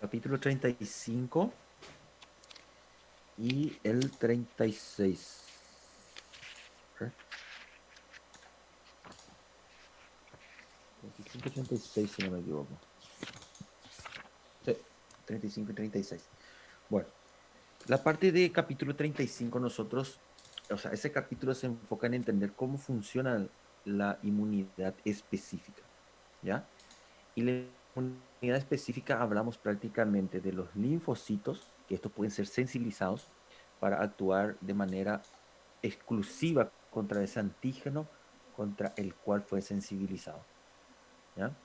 capítulo 35 y el 36. ¿Ok? 35 y 36, si no me equivoco. Sí, 35 y 36. Bueno, la parte de capítulo 35 nosotros, o sea, ese capítulo se enfoca en entender cómo funciona la inmunidad específica, ¿ya? Y la inmunidad específica hablamos prácticamente de los linfocitos, que estos pueden ser sensibilizados para actuar de manera exclusiva contra ese antígeno contra el cual fue sensibilizado, ¿ya?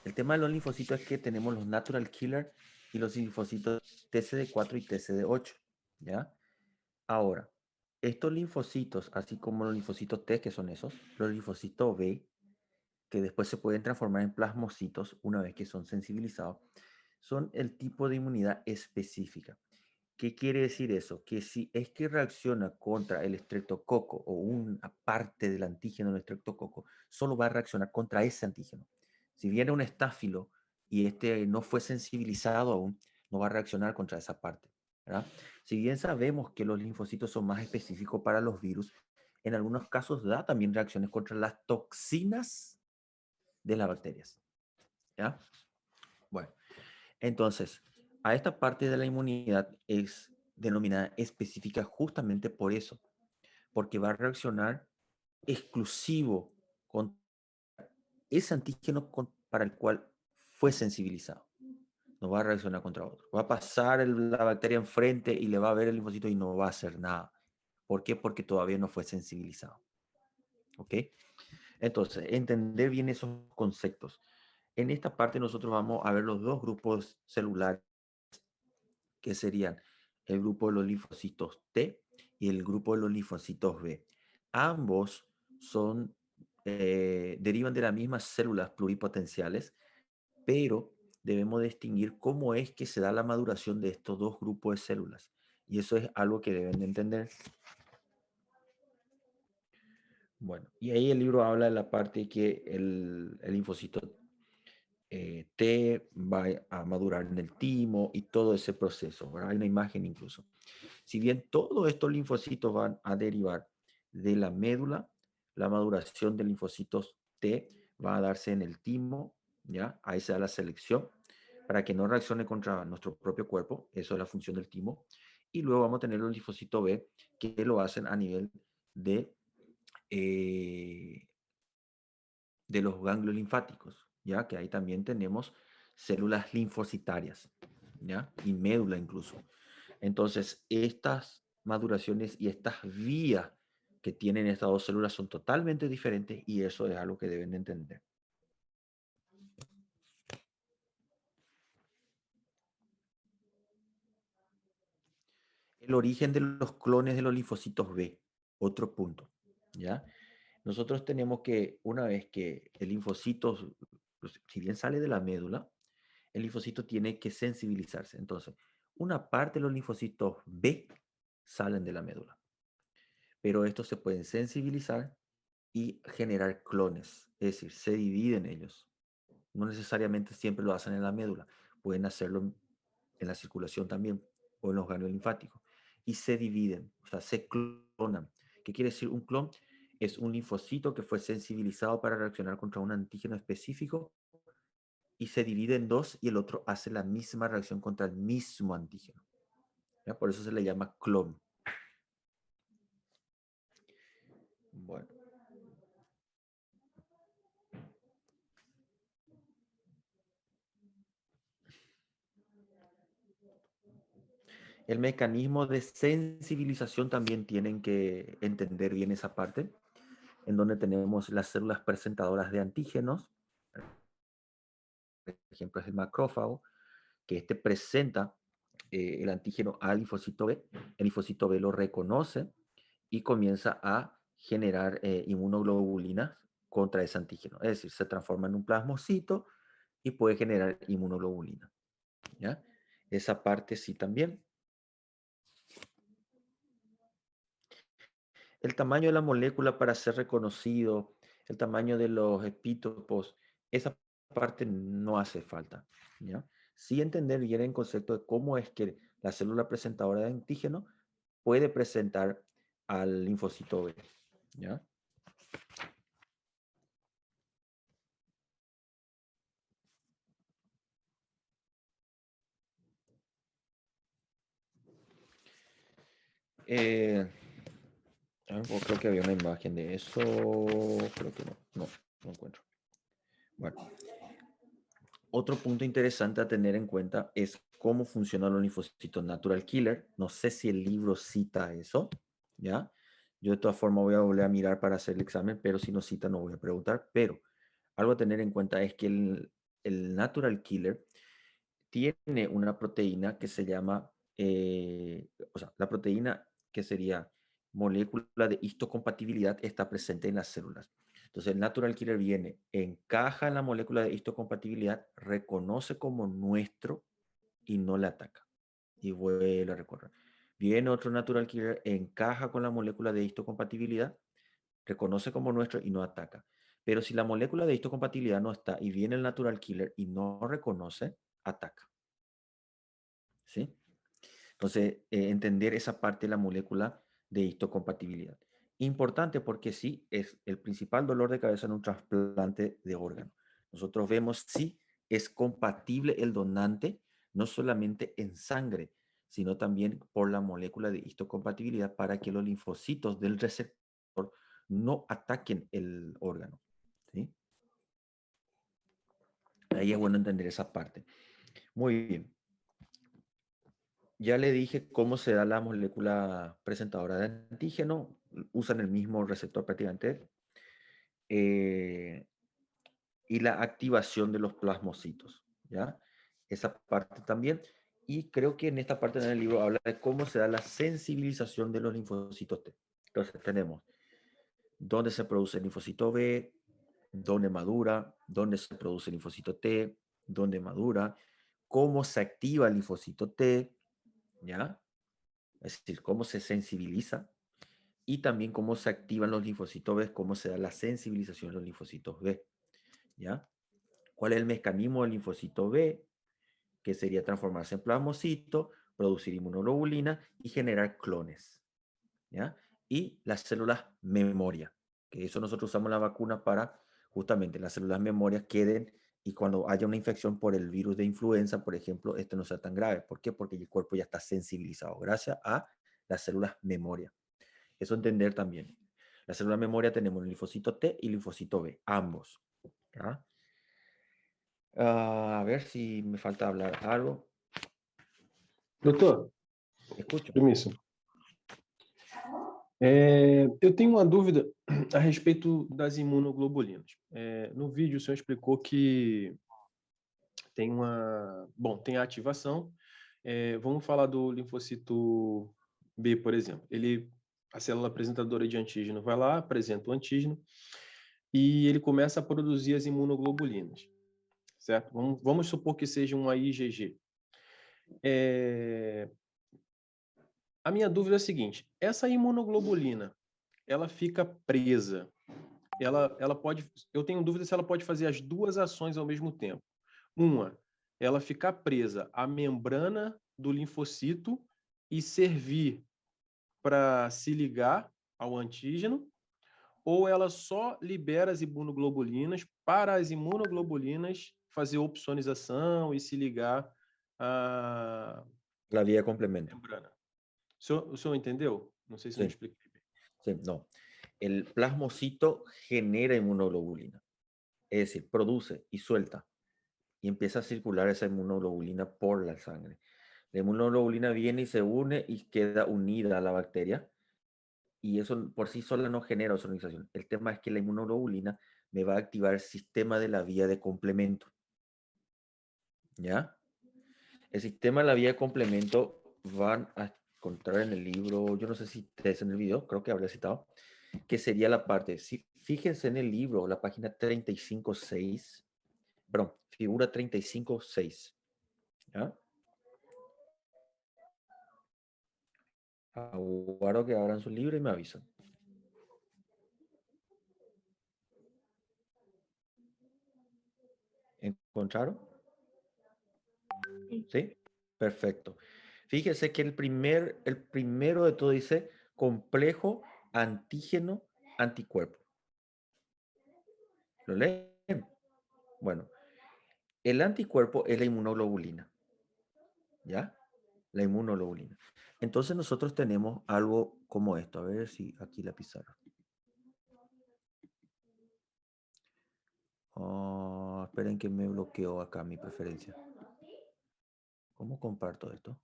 El tema de los linfocitos es que tenemos los natural killer y los linfocitos TCD4 y TCD8, ¿ya? Ahora, estos linfocitos, así como los linfocitos T, que son esos, los linfocitos B, que después se pueden transformar en plasmocitos una vez que son sensibilizados, son el tipo de inmunidad específica. ¿Qué quiere decir eso? Que si es que reacciona contra el estreptococo o una parte del antígeno del estreptococo, solo va a reaccionar contra ese antígeno. Si viene un estáfilo y este no fue sensibilizado aún, no va a reaccionar contra esa parte, ¿verdad? Si bien sabemos que los linfocitos son más específicos para los virus, en algunos casos da también reacciones contra las toxinas de las bacterias, ¿ya? Bueno, entonces, a esta parte de la inmunidad es denominada específica justamente por eso, porque va a reaccionar exclusivo con ese antígeno para el cual fue sensibilizado. No va a reaccionar contra otro. Va a pasar la bacteria enfrente y le va a ver el linfocito y no va a hacer nada. ¿Por qué? Porque todavía no fue sensibilizado. ¿Ok? Entonces, entender bien esos conceptos. En esta parte nosotros vamos a ver los dos grupos celulares que serían el grupo de los linfocitos T y el grupo de los linfocitos B. Ambos son, derivan de las mismas células pluripotenciales, pero debemos distinguir cómo es que se da la maduración de estos dos grupos de células. Y eso es algo que deben de entender. Bueno, y ahí el libro habla de la parte que el linfocito T va a madurar en el timo y todo ese proceso, ¿verdad? Hay una imagen incluso. Si bien todos estos linfocitos van a derivar de la médula, la maduración de linfocitos T va a darse en el timo, ¿ya? Ahí se da la selección para que no reaccione contra nuestro propio cuerpo, eso es la función del timo, y luego vamos a tener los linfocitos B que lo hacen a nivel de, eh, de los ganglios linfáticos, ¿ya? Que ahí también tenemos células linfocitarias, ¿ya? Y médula incluso. Entonces, estas maduraciones y estas vías que tienen estas dos células son totalmente diferentes y eso es algo que deben de entender. El origen de los clones de los linfocitos B, otro punto, ¿ya? Nosotros tenemos que, una vez que el linfocito, pues, si bien sale de la médula, el linfocito tiene que sensibilizarse. Entonces, una parte de los linfocitos B salen de la médula, pero estos se pueden sensibilizar y generar clones, es decir, se dividen ellos. No necesariamente siempre lo hacen en la médula, pueden hacerlo en la circulación también o en los ganglios linfáticos. Y se dividen, o sea, se clonan. ¿Qué quiere decir un clon? Es un linfocito que fue sensibilizado para reaccionar contra un antígeno específico y se divide en dos y el otro hace la misma reacción contra el mismo antígeno. ¿Ya? Por eso se le llama clon. Bueno, el mecanismo de sensibilización también tienen que entender bien esa parte, en donde tenemos las células presentadoras de antígenos, por ejemplo es el macrófago, que este presenta el antígeno al linfocito B, el linfocito B lo reconoce y comienza a generar inmunoglobulinas contra ese antígeno, es decir, se transforma en un plasmocito y puede generar inmunoglobulina, ¿ya? Esa parte sí también. El tamaño de la molécula para ser reconocido, el tamaño de los epítopos, esa parte no hace falta, ¿ya? sí entender bien el concepto de cómo es que la célula presentadora de antígeno puede presentar al linfocito B, ¿ya? Eh, creo que había una imagen de eso, creo que no encuentro. Bueno, otro punto interesante a tener en cuenta es cómo funcionan los linfocitos natural killer. No sé si el libro cita eso, ¿ya? Yo de todas formas voy a volver a mirar para hacer el examen, pero si no cita no voy a preguntar. Pero algo a tener en cuenta es que el natural killer tiene una proteína que se llama, o sea, la proteína que sería molécula de histocompatibilidad está presente en las células. Entonces el natural killer viene, encaja en la molécula de histocompatibilidad, reconoce como nuestro y no le ataca. Y vuelve a recorrer. Viene otro natural killer, encaja con la molécula de histocompatibilidad, reconoce como nuestro y no ataca. Pero si la molécula de histocompatibilidad no está y viene el natural killer y no reconoce, ataca. ¿Sí? Entonces, entender esa parte de la molécula de histocompatibilidad. Importante porque sí, es el principal dolor de cabeza en un trasplante de órgano. Nosotros vemos si es compatible el donante, no solamente en sangre, sino también por la molécula de histocompatibilidad para que los linfocitos del receptor no ataquen el órgano. ¿Sí? Ahí es bueno entender esa parte. Muy bien. Ya le dije cómo se da la molécula presentadora de antígeno. Usan el mismo receptor prácticamente. eh, y la activación de los plasmocitos, ¿ya? Esa parte también. Y creo que en esta parte del libro habla de cómo se da la sensibilización de los linfocitos T. Entonces tenemos dónde se produce el linfocito B, dónde madura, dónde se produce el linfocito T, dónde madura, cómo se activa el linfocito T, ¿ya? Es decir, cómo se sensibiliza y también cómo se activan los linfocitos B, cómo se da la sensibilización de los linfocitos B, ¿ya? ¿Cuál es el mecanismo del linfocito B? Que sería transformarse en plasmocito, producir inmunoglobulina y generar clones, ¿ya? Y las células memoria, que eso nosotros usamos la vacuna para justamente las células memoria queden y cuando haya una infección por el virus de influenza, por ejemplo, esto no sea tan grave. ¿Por qué? Porque el cuerpo ya está sensibilizado gracias a las células memoria. Eso entender también. La célula memoria tenemos el linfocito T y linfocito B, ambos. ¿Ya? A ver si me falta hablar algo. Doutor, Escucho. permisso. Eu tenho uma dúvida a respeito das imunoglobulinas. No vídeo, o senhor explicou que tem tem a ativação. Vamos falar do linfocito B, por exemplo. A célula apresentadora de antígeno vai lá, apresenta o antígeno e ele começa a produzir as imunoglobulinas, certo? Vamos supor que seja uma IgG. A minha dúvida é a seguinte: essa imunoglobulina, ela fica presa? Ela pode. Eu tenho dúvida se ela pode fazer as duas ações ao mesmo tempo. Uma, ela ficar presa à membrana do linfocito e servir para se ligar ao antígeno, ou ela só libera as imunoglobulinas para as imunoglobulinas fazer opsonização e se ligar à La vía de complemento. membrana. O senhor entendeu? Não sei se eu Sí, expliquei bem. sí, no. El plasmocito genera inmunoglobulina, es decir, produce y suelta y empieza a circular esa inmunoglobulina por la sangre. La inmunoglobulina viene y se une y queda unida a la bacteria y eso por sí sola no genera ozonización. El tema es que la inmunoglobulina me va a activar el sistema de la vía de complemento, ¿ya? El sistema de la vía de complemento van a encontrar en el libro, yo no sé si te es en el video, creo que habría citado, que sería la parte, si, fíjense en el libro, la página 35.6, perdón, figura 35.6, ¿ya? Aguardo que abran su libro y me avisan. ¿Encontraron? ¿Sí? Perfecto. Fíjese que el primero de todo dice complejo antígeno anticuerpo. ¿Lo leen? Bueno, el anticuerpo es la inmunoglobulina, ¿ya? La inmunoglobulina. Entonces nosotros tenemos algo como esto. A ver si aquí la pizarra. Oh, esperen que me bloqueó acá mi preferencia. ¿Cómo comparto esto?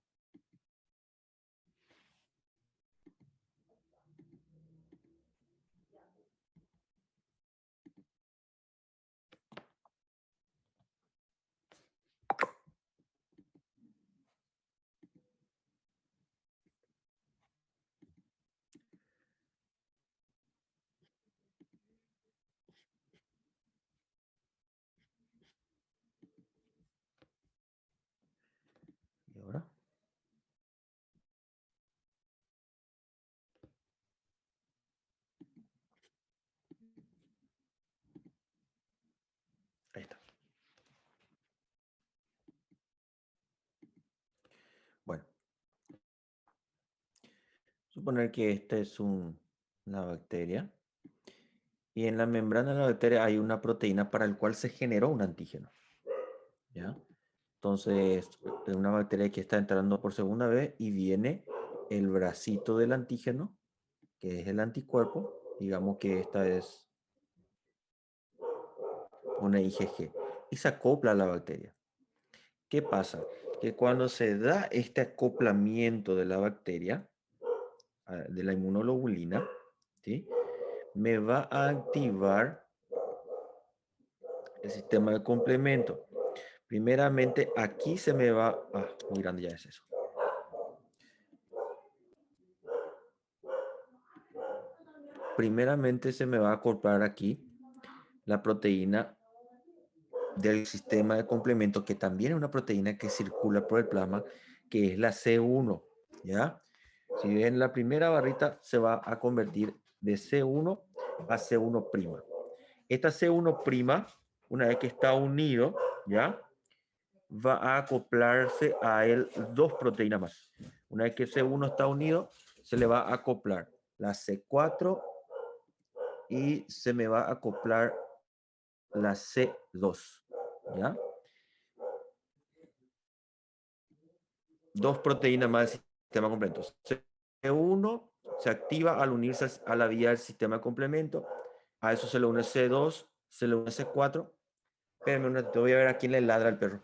¿Y ahora? Ahí está. Bueno, suponer que esta es una bacteria y en la membrana de la bacteria hay una proteína para el cual se generó un antígeno, ¿ya? Entonces, es una bacteria que está entrando por segunda vez y viene el bracito del antígeno, que es el anticuerpo. Digamos que esta es una IgG y se acopla a la bacteria. ¿Qué pasa? Que cuando se da este acoplamiento de la bacteria, de la inmunoglobulina, ¿sí? Me va a activar el sistema de complemento. Primeramente, aquí se me va... Ah, muy grande ya es eso. Primeramente se me va a acoplar aquí la proteína del sistema de complemento, que también es una proteína que circula por el plasma, que es la C1, ¿ya? Si ven la primera barrita, se va a convertir de C1 a C1'. Esta C1', una vez que está unido, ¿ya? Va a acoplarse a él dos proteínas más. Una vez que C1 está unido, se le va a acoplar la C4 y se me va a acoplar la C2, ¿ya? Dos proteínas más del sistema completo. C1 se activa al unirse a la vía del sistema de complemento. A eso se le une C2, se le une C4. Espérame, te voy a ver a quién le ladra el perro.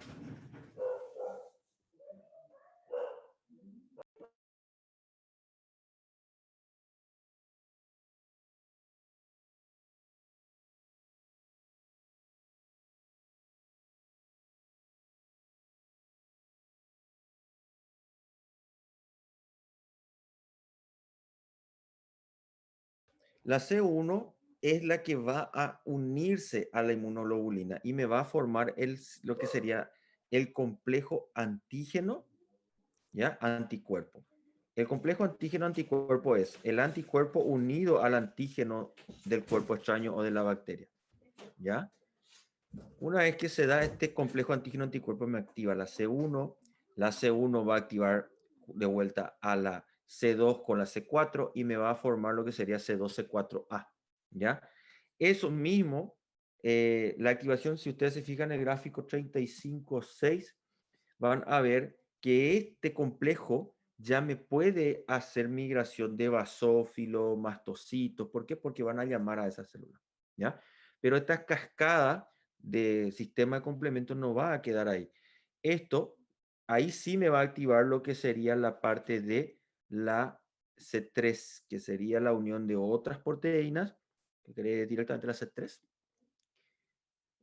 La C1 es la que va a unirse a la inmunoglobulina y me va a formar lo que sería el complejo antígeno, ¿ya? Anticuerpo. El complejo antígeno-anticuerpo es el anticuerpo unido al antígeno del cuerpo extraño o de la bacteria, ¿ya? Una vez que se da este complejo antígeno-anticuerpo, me activa la C1. La C1 va a activar de vuelta a la C2 con la C4 y me va a formar lo que sería C2C4A, ¿ya? Eso mismo, la activación, si ustedes se fijan en el gráfico 35.6, van a ver que este complejo ya me puede hacer migración de basófilo, mastocitos. ¿Por qué? Porque van a llamar a esa célula, ¿ya? Pero esta cascada de sistema de complemento no va a quedar ahí. Esto, ahí sí me va a activar lo que sería la parte de la C3, que sería la unión de otras proteínas, que cree directamente la C3,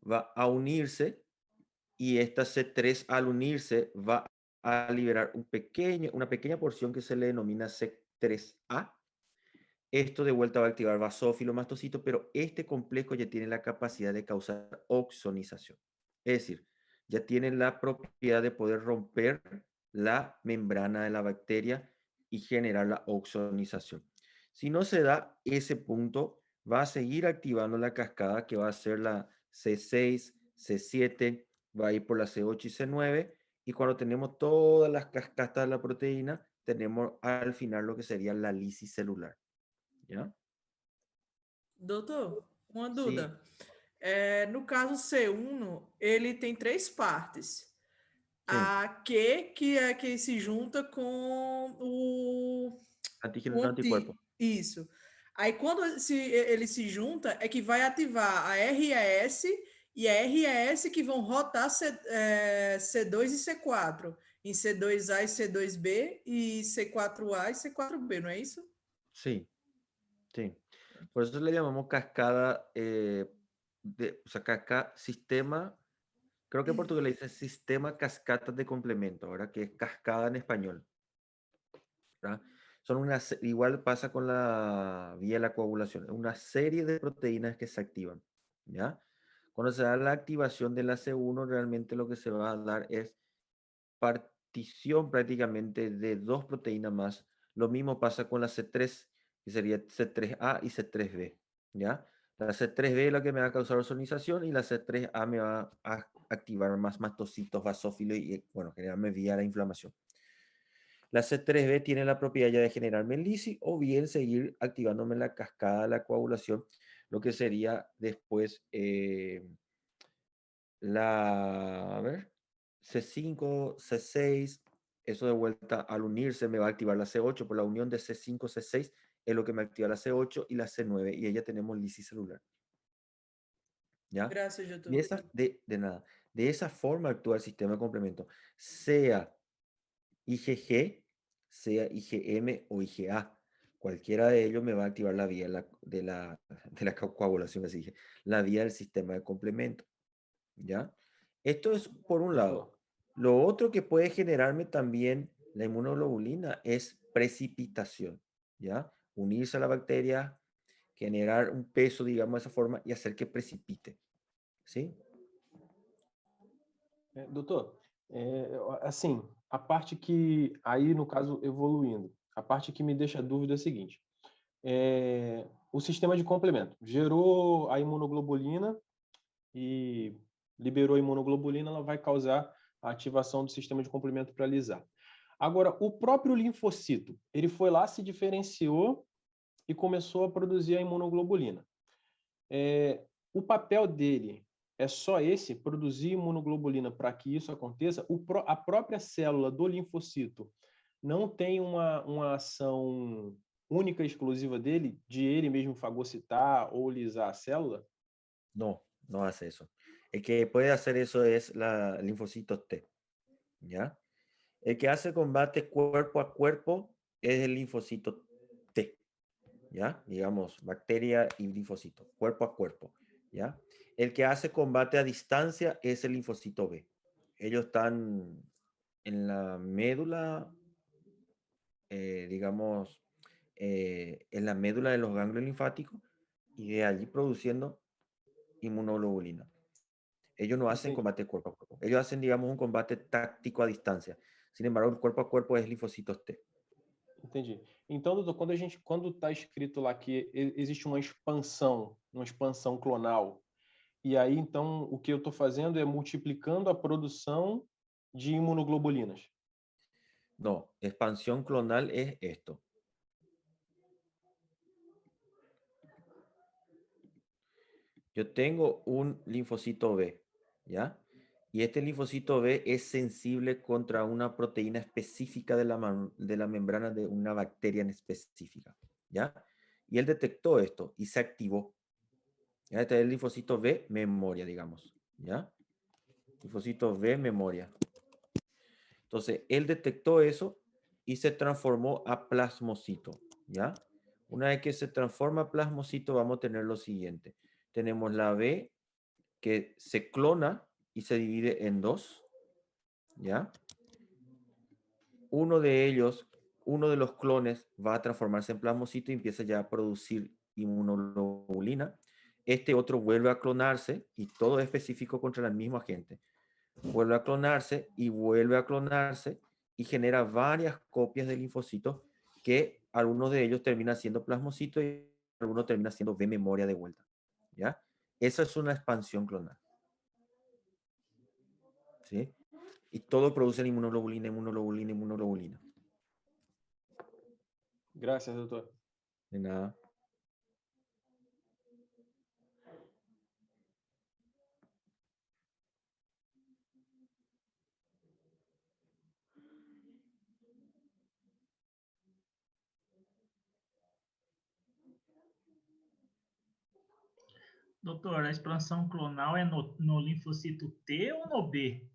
va a unirse y esta C3 al unirse va a liberar una pequeña porción que se le denomina C3A. Esto de vuelta va a activar basófilo, mastocito, pero este complejo ya tiene la capacidad de causar oxonización. Es decir, ya tiene la propiedad de poder romper la membrana de la bacteria y generar la oxonización. Si no se da ese punto, va a seguir activando la cascada que va a ser la C6, C7, va a ir por la C8 y C9 Y cuando tenemos todas las cascadas de la proteína, tenemos al final lo que sería la lisis celular. ¿Ya? Doutor, uma Sí, dúvida. No caso C1, ele tem três partes. sí. A Q, que é que se junta com o Antígeno y anticuerpo. Isso. Aí, quando ele se junta, é que vai ativar a RAS e a RAS que vão rotar C2 e C4. Em C2A e C2B e C4A e C4B, não é isso? Sí, sí. Por eso le llamamos cascada, o sea, sistema, creo que en portugués le dicen sistema cascata de complemento, ¿verdad? Que es cascada en español, ¿verdad? Igual pasa con la vía de la coagulación, es una serie de proteínas que se activan, ¿ya? Cuando se da la activación de la C1, realmente lo que se va a dar es partición prácticamente de dos proteínas más. Lo mismo pasa con la C3, que sería C3A y C3B, ¿ya? La C3B es la que me va a causar ozonización y la C3A me va a activar más mastocitos, basófilos y, bueno, generarme vía la inflamación. La C3B tiene la propiedad ya de generarme lisis o bien seguir activándome la cascada de la coagulación, lo que sería después a ver, C5, C6, eso de vuelta al unirse me va a activar la C8, por la unión de C5, C6 es lo que me activa la C8 y la C9 y ahí ya tenemos lisis celular, ¿ya? Graças, doutor. De nada, de esa forma actúa el sistema de complemento, sea IgG, sea IgM o IgA. Cualquiera de ellos me va a activar la vía de la coagulación, así dije, la vía del sistema de complemento. ¿Ya? Esto es por un lado. Doutor, Lo otro que puede generarme también la inmunoglobulina es precipitación, ¿ya? Unirse a la bacteria, generar un peso, digamos, de esa forma y hacer que precipite, ¿sí? doutor, assim, a parte que, aí no caso, evoluindo, a parte que me deixa dúvida é a seguinte, o sistema de complemento gerou a imunoglobulina e liberou a imunoglobulina, ela vai causar a ativação do sistema de complemento para lisar. Agora, o próprio linfocito, ele foi lá, se diferenciou e começou a produzir a imunoglobulina. O papel dele é só esse, produzir imunoglobulina para que isso aconteça? A própria célula do linfocito não tem uma ação única e exclusiva dele, de ele mesmo fagocitar ou lisar a célula? No, no hace eso. El que puede hacer eso es el linfocito T, ¿ya? El que hace combate cuerpo a cuerpo es el linfocito T, ¿ya? Digamos, bacteria y linfocito, cuerpo a cuerpo, ¿ya? El que hace combate a distancia es el linfocito B. Ellos están en la médula, digamos, en la médula de los ganglios linfáticos y de allí produciendo inmunoglobulina. Ellos no hacen Entendi. combate cuerpo a cuerpo. Ellos hacen, digamos, un combate táctico a distancia. Sin embargo, el cuerpo a cuerpo es linfocitos T. Entendi. Então, doutor, quando está escrito lá que existe uma expansão clonal, e aí então o que eu estou fazendo é multiplicando a produção de imunoglobulinas. No, expansión clonal es esto. Yo tengo un linfocito B, ¿ya? Y este linfocito B es sensible contra una proteína específica de la membrana de una bacteria en específica, ¿ya? Y él detectó esto y se activó. ¿Ya? Este es el linfocito B memoria, digamos, ¿ya? Linfocito B memoria. Entonces, él detectó eso y se transformó a plasmocito, ¿ya? Una vez que se transforma a plasmocito, vamos a tener lo siguiente. Tenemos la B que se clona y se divide en dos, ¿ya? Uno de ellos, uno de los clones va a transformarse en plasmocito y empieza ya a producir inmunoglobulina. Este otro vuelve a clonarse y todo es específico contra el mismo agente. Vuelve a clonarse y vuelve a clonarse y genera varias copias del linfocito que algunos de ellos terminan siendo plasmocito y algunos terminan siendo B memoria de vuelta, ¿ya? Esa es una expansión clonal, ¿sí? Y todo producen inmunoglobulina, inmunoglobulina, inmunoglobulina. Gracias, doctor. De nada. Doutor, a expansão clonal é no linfocito T ou no B?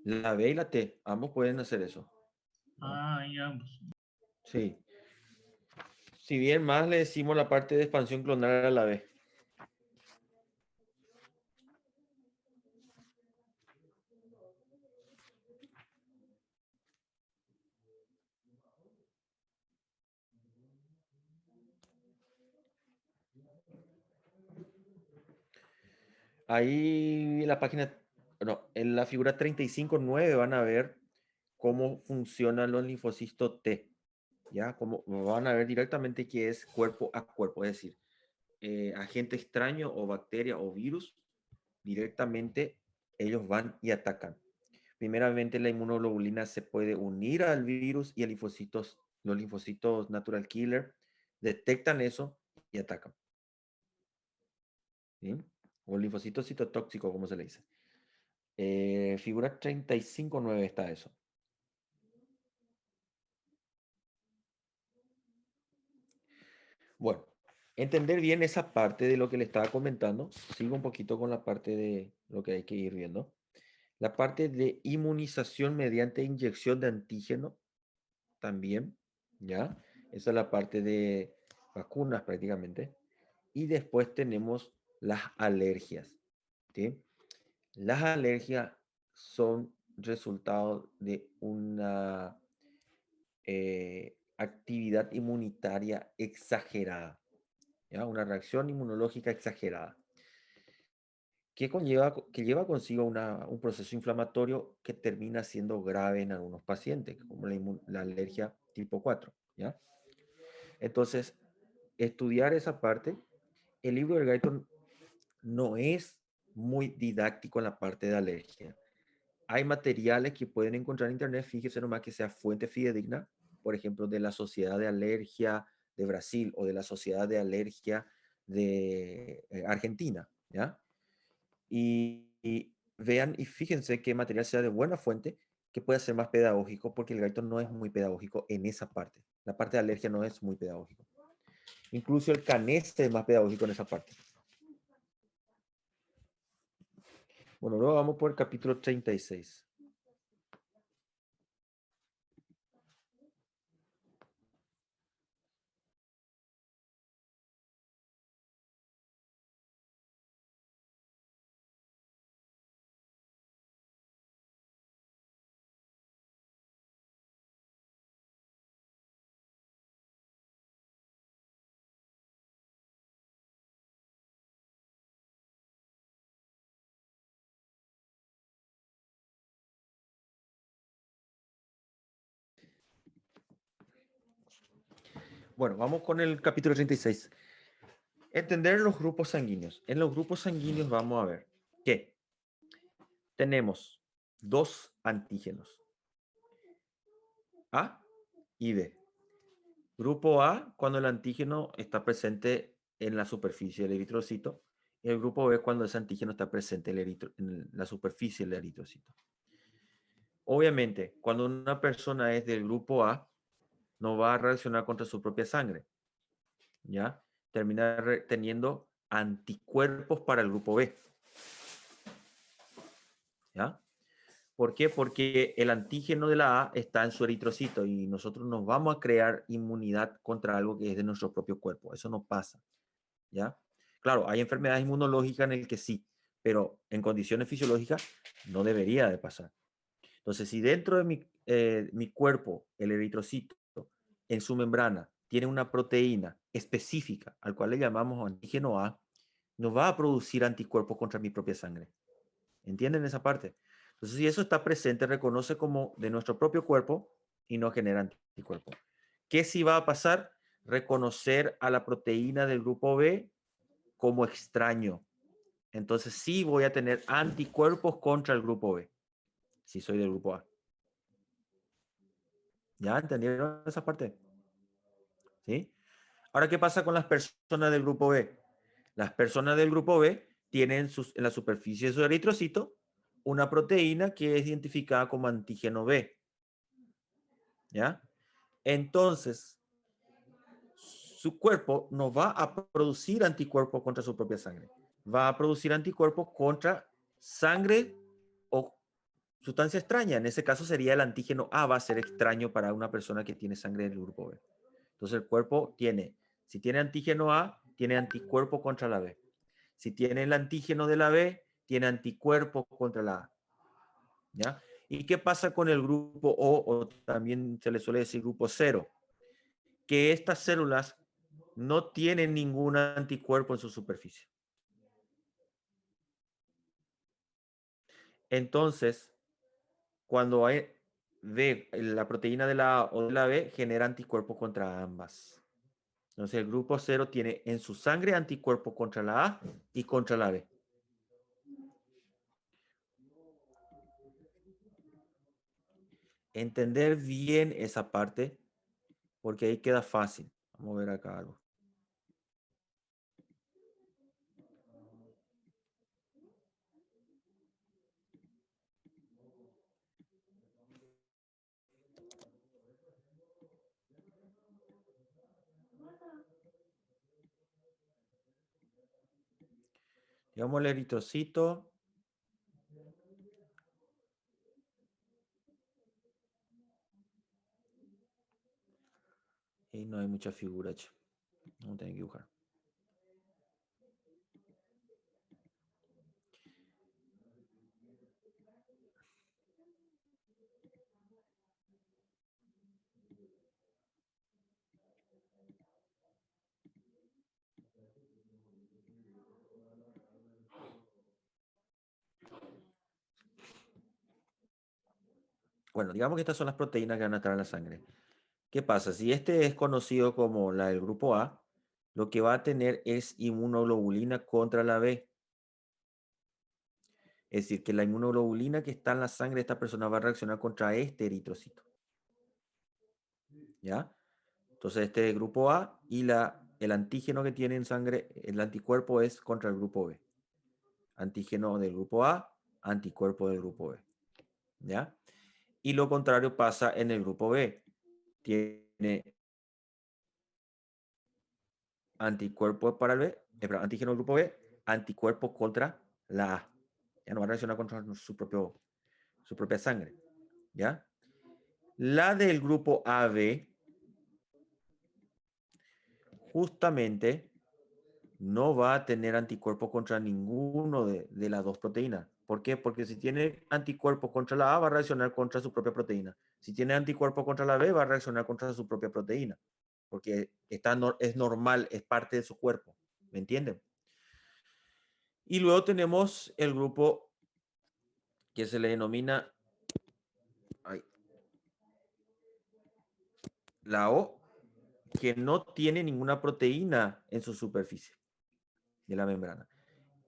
La B y la T, ambos pueden hacer eso. Ah, em ambos. Sí. Si bien más le decimos la parte de expansión clonal a la B. Ahí en la página, no, en la figura 35.9 van a ver cómo funcionan los linfocitos T. ¿Ya? Como van a ver directamente que es cuerpo a cuerpo, es decir, agente extraño o bacteria o virus, directamente ellos van y atacan. Primeramente la inmunoglobulina se puede unir al virus y los linfocitos natural killer detectan eso y atacan. ¿Sí? O linfocito citotóxico, como se le dice. Figura 35.9 está eso. Bueno, entender bien esa parte de lo que le estaba comentando. Sigo un poquito con la parte de lo que hay que ir viendo. La parte de inmunización mediante inyección de antígeno también, ¿ya? Esa es la parte de vacunas prácticamente. Y después tenemos las alergias, ¿sí? Las alergias son resultado de una actividad inmunitaria exagerada, ¿ya? Una reacción inmunológica exagerada, que lleva consigo un proceso inflamatorio que termina siendo grave en algunos pacientes, como la alergia tipo 4, ¿ya? Entonces, estudiar esa parte, el libro del Guyton no es muy didáctico en la parte de alergia. Hay materiales que pueden encontrar en internet, fíjese nomás que sea fuente fidedigna, por ejemplo, de la Sociedad de Alergia de Brasil o de la Sociedad de Alergia de Argentina, ¿ya? Y vean y fíjense qué material sea de buena fuente que pueda ser más pedagógico, porque el Guyton no es muy pedagógico en esa parte. La parte de alergia no es muy pedagógico. Incluso el Caneste es más pedagógico en esa parte. Bueno, luego vamos por el capítulo 36. Bueno, vamos con el capítulo 36. Entender los grupos sanguíneos. En los grupos sanguíneos vamos a ver que tenemos dos antígenos, A y B. Grupo A, cuando el antígeno está presente en la superficie del eritrocito, y el grupo B, cuando ese antígeno está presente en la superficie del eritrocito. Obviamente, cuando una persona es del grupo A, no va a reaccionar contra su propia sangre, ¿ya? Termina teniendo anticuerpos para el grupo B, ¿ya? ¿Por qué? Porque el antígeno de la A está en su eritrocito y nosotros nos vamos a crear inmunidad contra algo que es de nuestro propio cuerpo. Eso no pasa, ¿ya? Claro, hay enfermedades inmunológicas en el que sí, pero en condiciones fisiológicas no debería de pasar. Entonces, si dentro de mi cuerpo, el eritrocito, en su membrana, tiene una proteína específica, al cual le llamamos antígeno A, no va a producir anticuerpos contra mi propia sangre. ¿Entienden esa parte? Entonces, si eso está presente, reconoce como de nuestro propio cuerpo y no genera anticuerpos. ¿Qué sí va a pasar? Reconocer a la proteína del grupo B como extraño. Entonces, sí voy a tener anticuerpos contra el grupo B. si soy del grupo A. ¿Ya entendieron esa parte? ¿Sí? Ahora, ¿qué pasa con las personas del grupo B? Las personas del grupo B tienen en la superficie de su eritrocito una proteína que es identificada como antígeno B. ¿Ya? Entonces, su cuerpo no va a producir anticuerpos contra su propia sangre. Va a producir anticuerpos contra sangre o sustancia extraña. En ese caso sería el antígeno A, va a ser extraño para una persona que tiene sangre del grupo B. Entonces el cuerpo tiene, si tiene antígeno A, tiene anticuerpo contra la B. Si tiene el antígeno de la B, tiene anticuerpo contra la A. ¿Ya? ¿Y qué pasa con el grupo O también se le suele decir grupo 0? Que estas células no tienen ningún anticuerpo en su superficie. Entonces, cuando ve la proteína de la A o de la B, genera anticuerpos contra ambas. Entonces, el grupo 0 tiene en su sangre anticuerpos contra la A y contra la B. Entender bien esa parte, porque ahí queda fácil. Vamos a ver acá algo. Digamos el eritrocito. Y no hay mucha figura, che. No tengo que dibujar. Bueno, digamos que estas son las proteínas que van a estar en la sangre. ¿Qué pasa? Si este es conocido como la del grupo A, lo que va a tener es inmunoglobulina contra la B. Es decir, que la inmunoglobulina que está en la sangre de esta persona va a reaccionar contra este eritrocito. ¿Ya? Entonces este es el grupo A y el antígeno que tiene en sangre, el anticuerpo es contra el grupo B. Antígeno del grupo A, anticuerpo del grupo B. ¿Ya? Y lo contrario pasa en el grupo B. Tiene anticuerpo para el B, antígeno del grupo B, anticuerpo contra la A. Ya no va a reaccionar contra su propia sangre. ¿Ya? La del grupo AB justamente no va a tener anticuerpo contra ninguno de las dos proteínas. ¿Por qué? Porque si tiene anticuerpo contra la A, va a reaccionar contra su propia proteína. Si tiene anticuerpo contra la B, va a reaccionar contra su propia proteína. Porque es normal, es parte de su cuerpo. ¿Me entienden? Y luego tenemos el grupo que se le denomina la O, que no tiene ninguna proteína en su superficie de la membrana.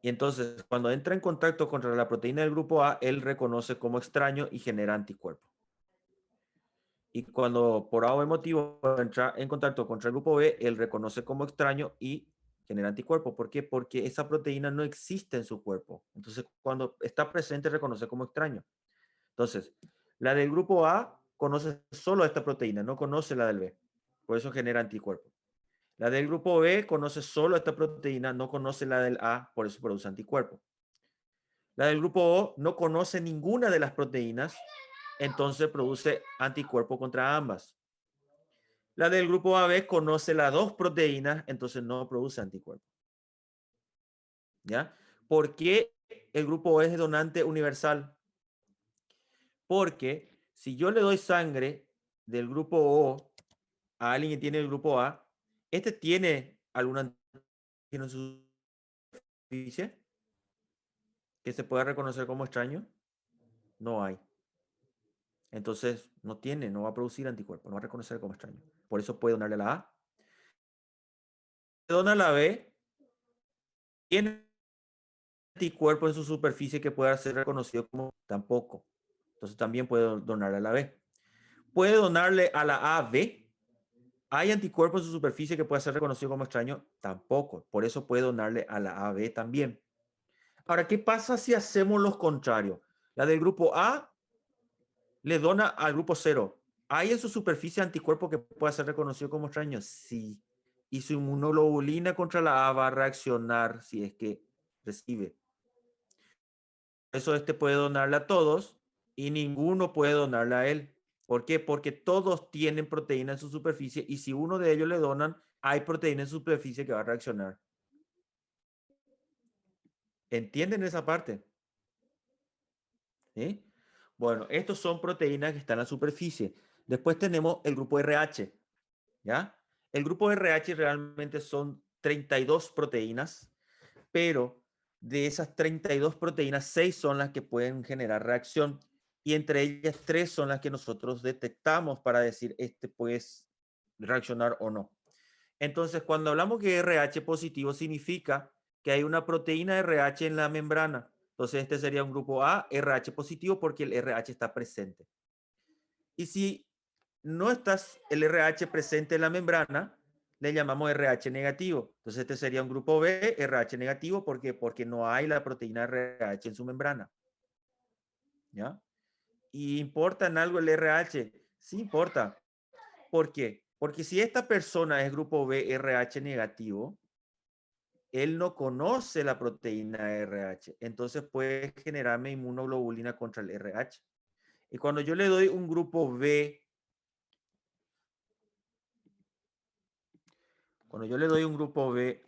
Y entonces, cuando entra en contacto contra la proteína del grupo A, él reconoce como extraño y genera anticuerpos. Y cuando por A o motivo entra en contacto contra el grupo B, él reconoce como extraño y genera anticuerpos. ¿Por qué? Porque esa proteína no existe en su cuerpo. Entonces, cuando está presente, reconoce como extraño. Entonces, la del grupo A conoce solo esta proteína, no conoce la del B. Por eso genera anticuerpos. La del grupo B conoce solo esta proteína, no conoce la del A, por eso produce anticuerpos. La del grupo O no conoce ninguna de las proteínas, entonces produce anticuerpo contra ambas. La del grupo AB conoce las dos proteínas, entonces no produce anticuerpo. ¿Ya? ¿Por qué el grupo O es donante universal? Porque si yo le doy sangre del grupo O a alguien que tiene el grupo A, ¿este tiene algún antígeno en su superficie que se pueda reconocer como extraño? No hay. Entonces, no va a producir anticuerpos, no va a reconocer como extraño. Por eso puede donarle la A. Dona la B, tiene anticuerpos en su superficie que pueda ser reconocido como tampoco. Entonces también puede donarle a la B. Puede donarle a la AB. ¿Hay anticuerpos en su superficie que pueda ser reconocido como extraño? Tampoco. Por eso puede donarle a la AB también. Ahora, ¿qué pasa si hacemos los contrarios? La del grupo A le dona al grupo 0. ¿Hay en su superficie anticuerpo que pueda ser reconocido como extraño? Sí. Y su inmunoglobulina contra la A va a reaccionar si es que recibe. Eso este puede donarle a todos y ninguno puede donarle a él. ¿Por qué? Porque todos tienen proteína en su superficie y si uno de ellos le donan, hay proteína en su superficie que va a reaccionar. ¿Entienden esa parte? ¿Sí? Bueno, estos son proteínas que están en la superficie. Después tenemos el grupo RH, ¿ya? El grupo RH realmente son 32 proteínas, pero de esas 32 proteínas, 6 son las que pueden generar reacción y entre ellas 3 son las que nosotros detectamos para decir este puede reaccionar o no. Entonces, cuando hablamos que RH positivo significa que hay una proteína RH en la membrana. Entonces, este sería un grupo A, RH positivo, porque el RH está presente. Y si no está el RH presente en la membrana, le llamamos RH negativo. Entonces, este sería un grupo B, RH negativo, porque no hay la proteína RH en su membrana. ¿Ya? ¿Y importa en algo el RH? Sí importa. ¿Por qué? Porque si esta persona es grupo B, RH negativo, él no conoce la proteína RH, entonces puede generarme inmunoglobulina contra el RH. Y cuando yo le doy un grupo B, cuando yo le doy un grupo B,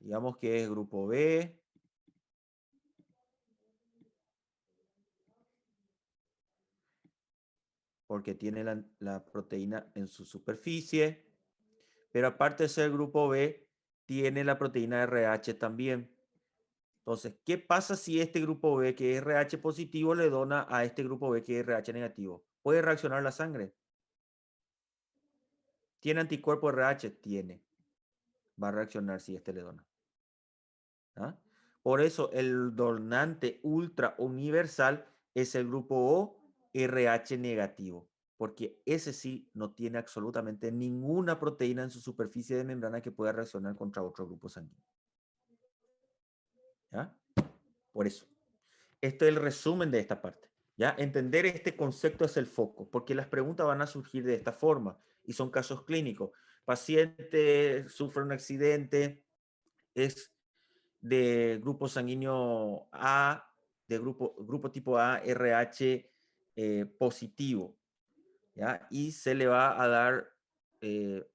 digamos que es grupo B, porque tiene la proteína en su superficie, pero aparte de ser grupo B, tiene la proteína RH también. Entonces, ¿qué pasa si este grupo B, que es RH positivo, le dona a este grupo B, que es RH negativo? ¿Puede reaccionar la sangre? ¿Tiene anticuerpo RH? Tiene. Va a reaccionar si este le dona. ¿Ah? Por eso el donante ultra universal es el grupo O RH negativo, porque ese sí no tiene absolutamente ninguna proteína en su superficie de membrana que pueda reaccionar contra otro grupo sanguíneo. ¿Ya? Por eso. Esto es el resumen de esta parte. ¿Ya? Entender este concepto es el foco, porque las preguntas van a surgir de esta forma y son casos clínicos. Paciente sufre un accidente, es de grupo sanguíneo A, de grupo tipo A, RH positivo, ¿ya? Y se le va a dar,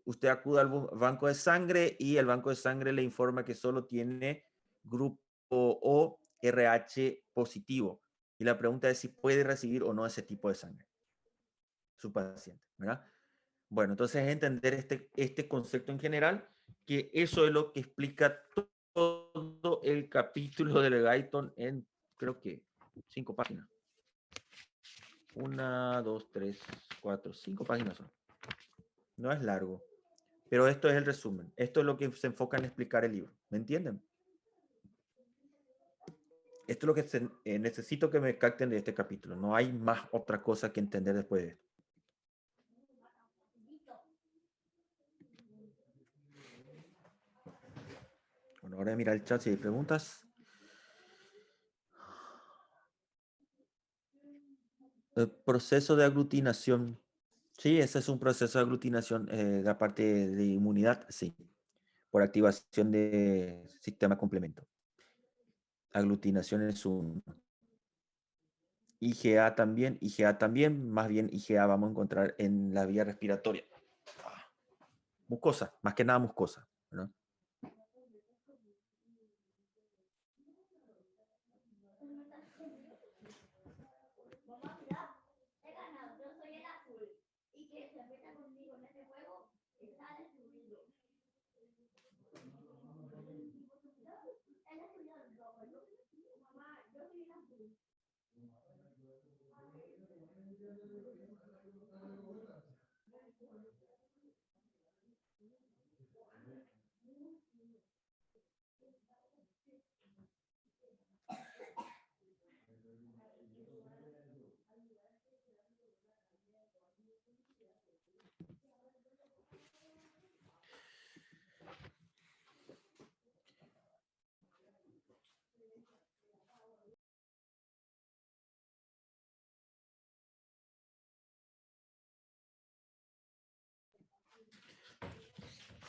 usted acude al banco de sangre y el banco de sangre le informa que solo tiene grupo O RH positivo. Y la pregunta es si puede recibir o no ese tipo de sangre, su paciente, ¿verdad? Bueno, entonces entender este concepto en general, que eso es lo que explica todo el capítulo del Guyton en, creo que, 5 páginas. 1, 2, 3, 4, 5 páginas son. No es largo, pero esto es el resumen. Esto es lo que se enfoca en explicar el libro. ¿Me entienden? Esto es lo que necesito que me capten de este capítulo. No hay más otra cosa que entender después de esto. Bueno, ahora mira el chat si hay preguntas. El proceso de aglutinación. Sí, ese es un proceso de aglutinación de la parte de inmunidad, sí, por activación de sistema complemento. Aglutinación es un IgA también, más bien IgA vamos a encontrar en la vía respiratoria. Mucosa, más que nada mucosa, ¿no?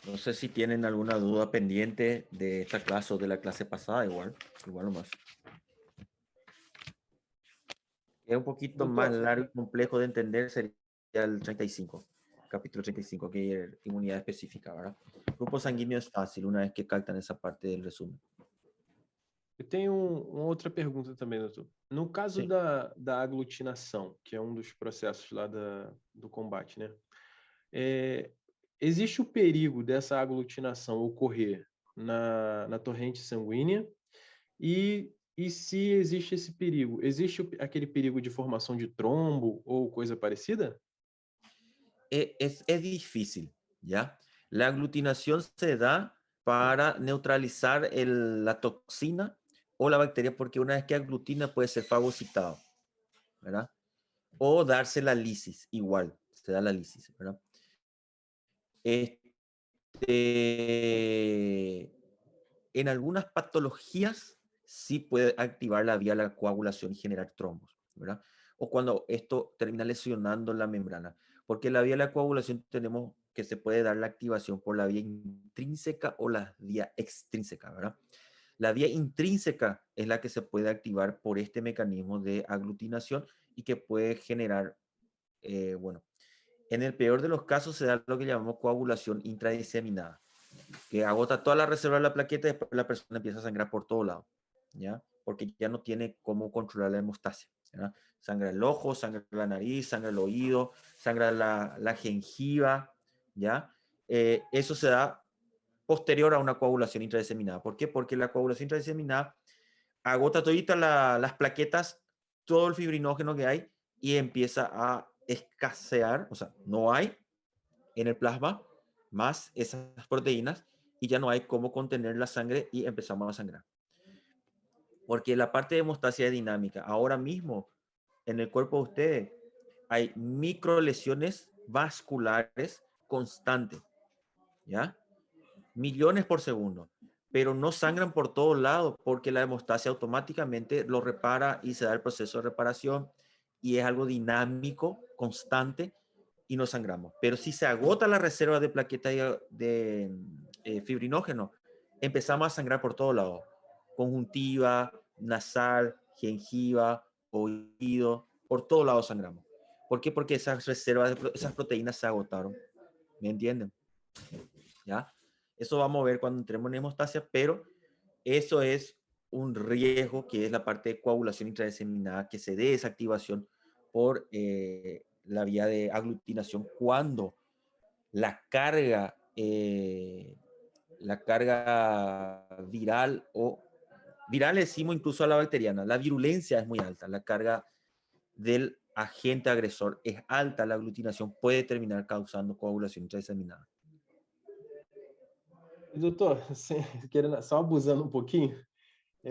No sé si tienen alguna duda pendiente de esta clase o de la clase pasada, igual nomás. Es un poquito más Doutor, largo y complejo de entender, sería el 35, capítulo 35, que es inmunidad específica, ¿verdad? Grupo sanguíneo es fácil, una vez que captan esa parte del resumen. eu tenho uma outra pergunta também, doutor. No caso Sim. da aglutinação, que é um dos processos lá do combate, né? Existe o perigo dessa aglutinação ocorrer na torrente sanguínea e se existe esse perigo, existe aquele perigo de formação de trombo ou coisa parecida? Es difícil, ¿ya? La aglutinación se da para neutralizar la toxina o la bacteria, porque una vez que aglutina puede ser fagocitado, ¿verdad? O darse la lisis, igual, se da la lisis, ¿verdad? En algunas patologías sí puede activar la vía de la coagulación y generar trombos, ¿verdad? O cuando esto termina lesionando la membrana. Porque la vía de la coagulación tenemos que se puede dar la activación por la vía intrínseca o la vía extrínseca, ¿verdad? La vía intrínseca es la que se puede activar por este mecanismo de aglutinación y que puede generar, bueno, en el peor de los casos se da lo que llamamos coagulación intradiseminada, que agota toda la reserva de la plaqueta y después la persona empieza a sangrar por todo lado, ¿ya? Porque ya no tiene cómo controlar la hemostasia, ¿ya? Sangra el ojo, sangra la nariz, sangra el oído, sangra la gengiva, ¿ya? Eso se da posterior a una coagulación intradiseminada. ¿Por qué? Porque la coagulación intradiseminada agota todita las plaquetas, todo el fibrinógeno que hay y empieza a escasear, o sea, no hay en el plasma más esas proteínas y ya no hay cómo contener la sangre y empezamos a sangrar. Porque la parte de hemostasia es dinámica. Ahora mismo, en el cuerpo de ustedes, hay micro lesiones vasculares constantes, ¿ya? Millones por segundo, pero no sangran por todos lados porque la hemostasia automáticamente lo repara y se da el proceso de reparación y es algo dinámico, constante y no sangramos. Pero si se agota la reserva de plaquetas de fibrinógeno, empezamos a sangrar por todos lados. Conjuntiva, nasal, gengiva, oído, por todos lados sangramos. ¿Por qué? Porque esas reservas, esas proteínas se agotaron. ¿Me entienden? ¿Ya? Eso vamos a ver cuando entremos en hemostasia, pero eso es un riesgo que es la parte de coagulación intradiseminada, que se dé esa activación por la vía de aglutinación cuando la carga viral o viral decimos incluso a la bacteriana, la virulencia es muy alta, la carga del agente agresor es alta, la aglutinación puede terminar causando coagulación intradiseminada. Doutor, querendo, só abusando um pouquinho, Sí.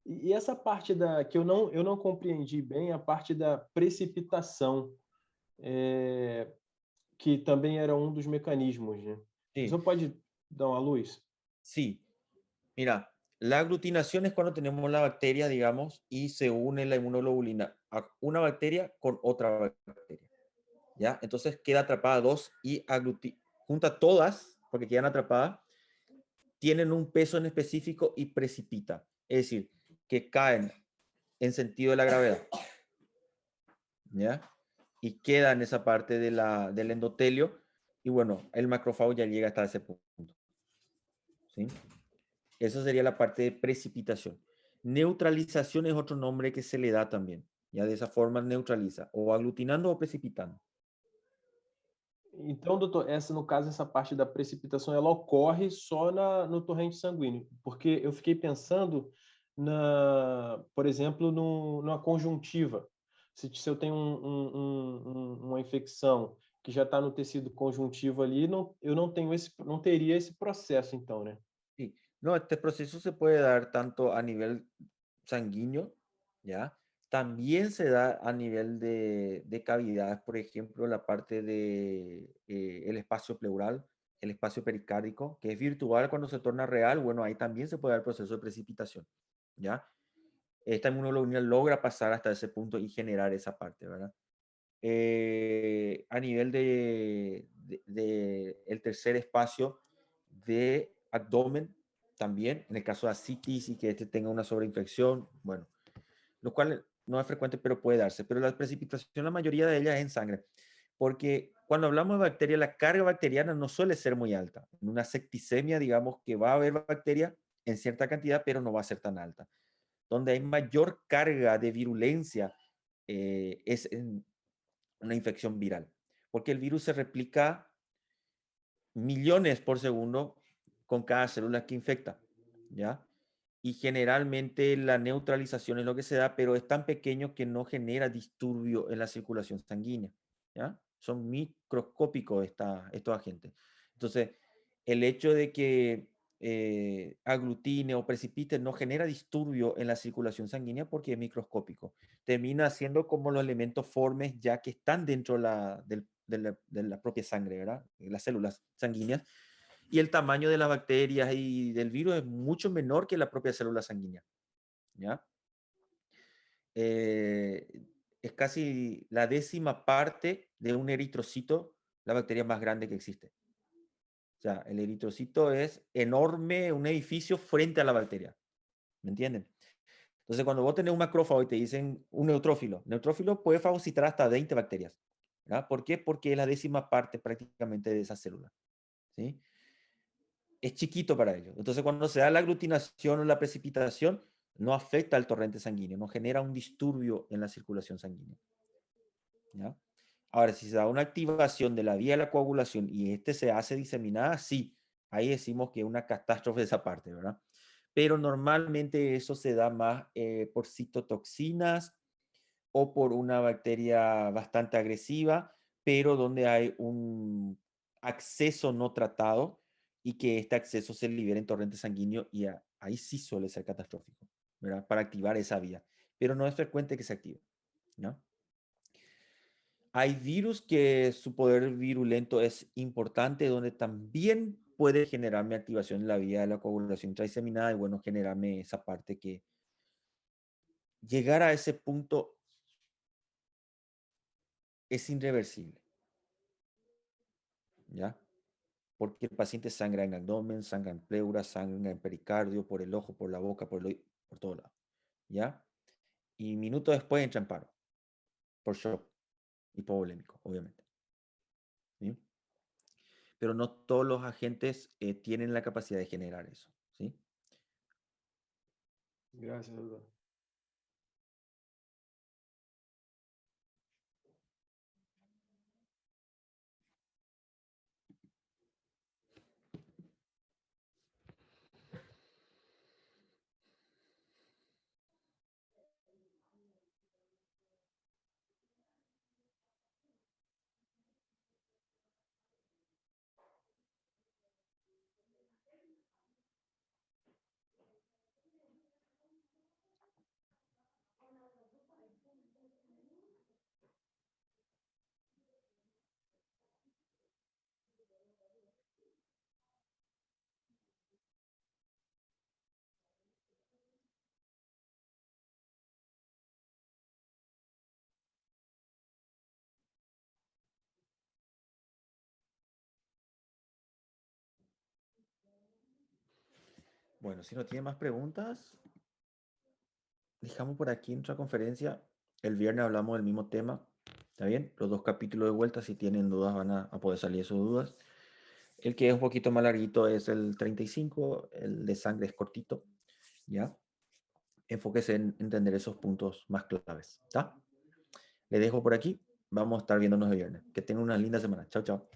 e essa parte que eu não compreendi bem, a parte da precipitação, que também era um dos mecanismos, né? Sí. O senhor pode dar uma luz? Sí, mira, la aglutinación es cuando tenemos la bacteria, digamos, y se une la inmunoglobulina a una bacteria con otra bacteria, ¿ya? Entonces queda atrapada dos y junta todas, porque quedan atrapadas, tienen un peso en específico y precipita, es decir, que caen en sentido de la gravedad, ¿ya? Y queda en esa parte del endotelio, y bueno, el macrófago ya llega hasta ese punto, ¿sí? Eso sería la parte de precipitación. Neutralización es otro nombre que se le da también. Ya de esa forma neutraliza, o aglutinando o precipitando. Então, doutor, no caso, essa parte da precipitação, ela ocorre só no torrente sanguíneo, porque eu fiquei pensando, por exemplo, numa conjuntiva. Se eu tenho uma infecção que já está no tecido conjuntivo ali, eu não teria esse processo, então, né? Sí. No, este proceso se puede dar tanto a nivel sanguíneo, ¿ya? También se da a nivel de cavidades, por ejemplo, la parte de el espacio pleural, el espacio pericárdico, que es virtual cuando se torna real, bueno, ahí también se puede dar el proceso de precipitación, ¿ya? Esta inmunoglobulina logra pasar hasta ese punto y generar esa parte, ¿verdad? A nivel el tercer espacio de abdomen también, en el caso de ascitis y que este tenga una sobreinfección, bueno, lo cual no es frecuente, pero puede darse. Pero la precipitación, la mayoría de ellas es en sangre, porque cuando hablamos de bacterias, la carga bacteriana no suele ser muy alta. En una septicemia, digamos que va a haber bacteria en cierta cantidad, pero no va a ser tan alta. Donde hay mayor carga de virulencia es en una infección viral, porque el virus se replica millones por segundo con cada célula que infecta, ¿ya? Y generalmente la neutralización es lo que se da, pero es tan pequeño que no genera disturbio en la circulación sanguínea, ¿ya? Son microscópicos estos agentes. Entonces, el hecho de que aglutine o precipite no genera disturbio en la circulación sanguínea porque es microscópico. Termina siendo como los elementos formes ya que están dentro de la propia sangre, ¿verdad? Las células sanguíneas. Y el tamaño de las bacterias y del virus es mucho menor que la propia célula sanguínea, ¿ya? Es casi la 10ª parte de un eritrocito, la bacteria más grande que existe. O sea, el eritrocito es enorme, un edificio frente a la bacteria. ¿Me entienden? Entonces, cuando vos tenés un macrófago y te dicen un neutrófilo puede fagocitar hasta 20 bacterias. ¿Ya? ¿Por qué? Porque es la 10ª parte prácticamente de esa célula. ¿Sí? Es chiquito para ellos. Entonces, cuando se da la aglutinación o la precipitación, no afecta al torrente sanguíneo, no genera un disturbio en la circulación sanguínea. ¿Ya? Ahora, si se da una activación de la vía de la coagulación y se hace diseminada, sí, ahí decimos que es una catástrofe de esa parte, ¿verdad? Pero normalmente eso se da más por citotoxinas o por una bacteria bastante agresiva, pero donde hay un acceso no tratado y que este acceso se libera en torrente sanguíneo y ahí sí suele ser catastrófico, ¿verdad? Para activar esa vía, pero no es frecuente que se active, ¿no? Hay virus que su poder virulento es importante, donde también puede generarme activación en la vía de la coagulación intraseminada y bueno, generarme esa parte que llegar a ese punto es irreversible, ¿ya? Porque el paciente sangra en abdomen, sangra en pleura, sangra en pericardio, por el ojo, por la boca, por todo lado, ¿ya? Y minutos después entra en paro, por shock hipovolémico, obviamente, ¿sí? Pero no todos los agentes tienen la capacidad de generar eso, ¿sí? Gracias, doctor. Bueno, si no tiene más preguntas, dejamos por aquí nuestra conferencia. El viernes hablamos del mismo tema. ¿Está bien? Los 2 capítulos de vuelta, si tienen dudas, van a poder salir sus dudas. El que es un poquito más larguito es el 35, el de sangre es cortito. ¿Ya? Enfóquese en entender esos puntos más claves. ¿Está? Le dejo por aquí. Vamos a estar viéndonos el viernes. Que tengan una linda semana. Chao, chao.